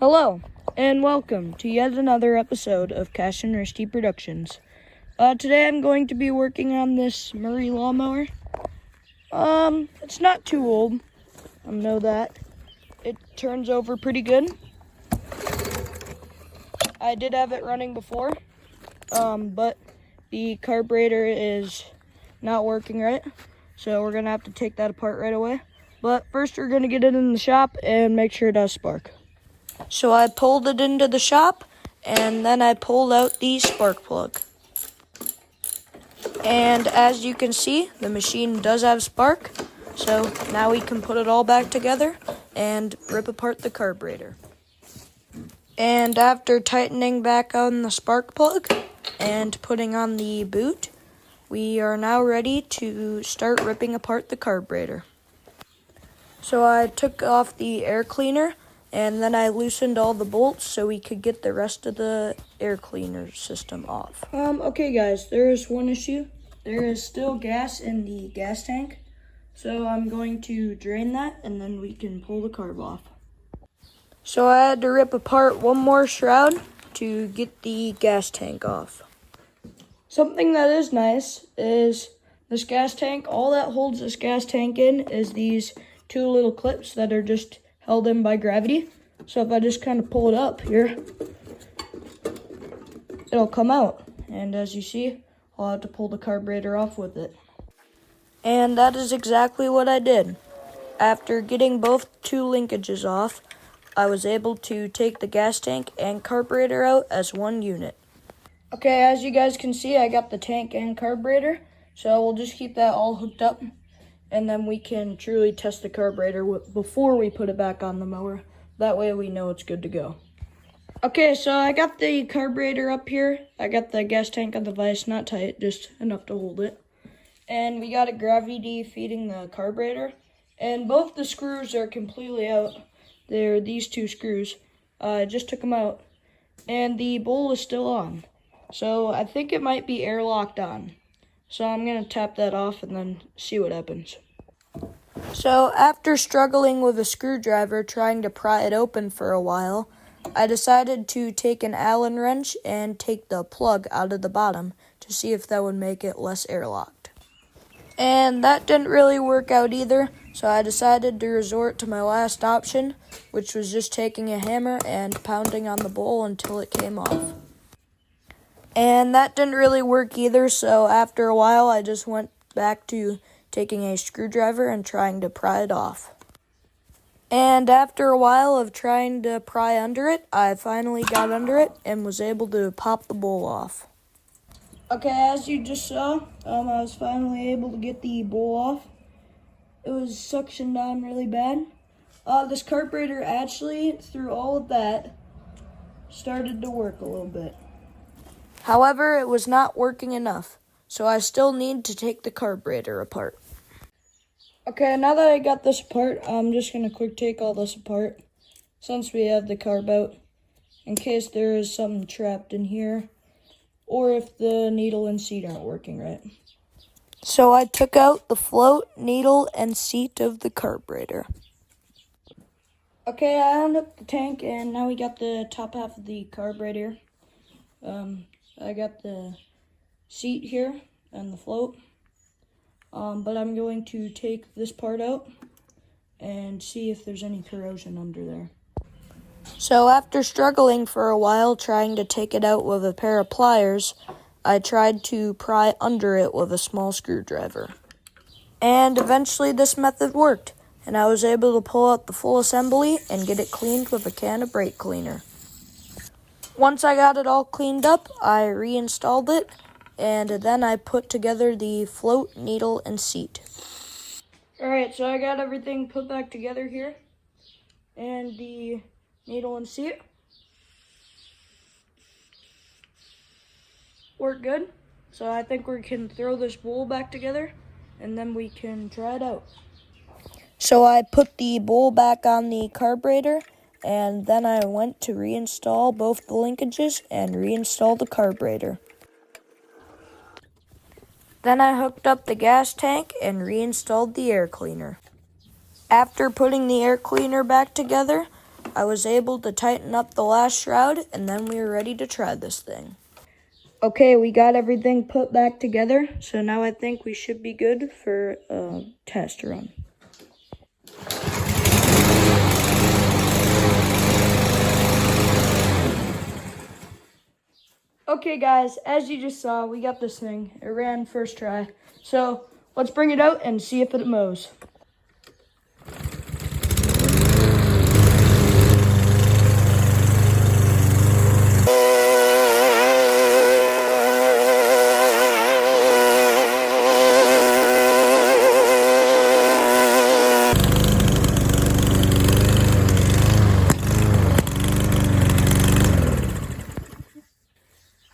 Hello, and welcome to yet another episode of Cash and Risty Productions. Today I'm going to be working on this Murray lawnmower. It's not too old, I know that. It turns over pretty good. I did have it running before, but the carburetor is not working right, so we're going to have to take that apart right away. But first we're going to get it in the shop and make sure it does spark. So I pulled it into the shop, and then I pulled out the spark plug. And as you can see, the machine does have spark, so now we can put it all back together and rip apart the carburetor. And after tightening back on the spark plug and putting on the boot, we are now ready to start ripping apart the carburetor. So I took off the air cleaner, and then I loosened all the bolts so we could get the rest of the air cleaner system off. Okay guys, there is one issue. There is still gas in the gas tank. So I'm going to drain that and then we can pull the carb off. So I had to rip apart one more shroud to get the gas tank off. Something that is nice is this gas tank. All that holds this gas tank in is these two little clips that are just held in by gravity. So if I just kind of pull it up here, it'll come out. And as you see, I'll have to pull the carburetor off with it. And that is exactly what I did. After getting both two linkages off, I was able to take the gas tank and carburetor out as one unit. Okay, as you guys can see, I got the tank and carburetor. So we'll just keep that all hooked up, and then we can truly test the carburetor before we put it back on the mower. That way we know it's good to go. Okay, so I got the carburetor up here. I got the gas tank on the vise, not tight, just enough to hold it. And we got a gravity feeding the carburetor. And both the screws are completely out. They're these two screws. I just took them out. And the bowl is still on. So I think it might be airlocked on. So I'm going to tap that off and then see what happens. So after struggling with a screwdriver trying to pry it open for a while, I decided to take an Allen wrench and take the plug out of the bottom to see if that would make it less airlocked. And that didn't really work out either, so I decided to resort to my last option, which was just taking a hammer and pounding on the bowl until it came off. And that didn't really work either, so after a while I just went back to taking a screwdriver and trying to pry it off. And after a while of trying to pry under it, I finally got under it and was able to pop the bowl off. Okay, as you just saw, I was finally able to get the bowl off. It was suctioned down really bad. This carburetor actually, through all of that, started to work a little bit. However, it was not working enough, so I still need to take the carburetor apart. Okay, now that I got this apart, I'm just going to quick take all this apart, since we have the carb out, in case there is something trapped in here, or if the needle and seat aren't working right. So I took out the float, needle, and seat of the carburetor. Okay, I unhooked the tank, and now we got the top half of the carburetor. I got the seat here and the float, but I'm going to take this part out and see if there's any corrosion under there. So after struggling for a while trying to take it out with a pair of pliers, I tried to pry under it with a small screwdriver. And eventually this method worked, and I was able to pull out the full assembly and get it cleaned with a can of brake cleaner. Once I got it all cleaned up, I reinstalled it, and then I put together the float, needle, and seat. Alright, so I got everything put back together here, and the needle and seat work good. So I think we can throw this bowl back together, and then we can try it out. So I put the bowl back on the carburetor, and then I went to reinstall both the linkages and reinstall the carburetor. Then I hooked up the gas tank and reinstalled the air cleaner. After putting the air cleaner back together, I was able to tighten up the last shroud, and then we were ready to try this thing. Okay, we got everything put back together, so now I think we should be good for a test run. Okay guys, as you just saw, we got this thing. It ran first try. So let's bring it out and see if it mows.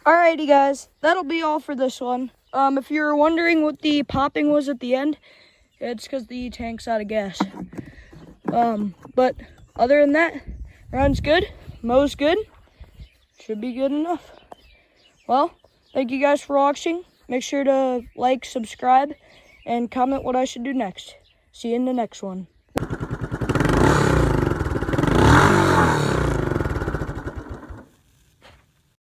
Alrighty guys, that'll be all for this one. If you were wondering what the popping was at the end, it's because the tank's out of gas. But other than that, runs good, mows good, should be good enough. Well, thank you guys for watching. Make sure to like, subscribe, and comment what I should do next. See you in the next one.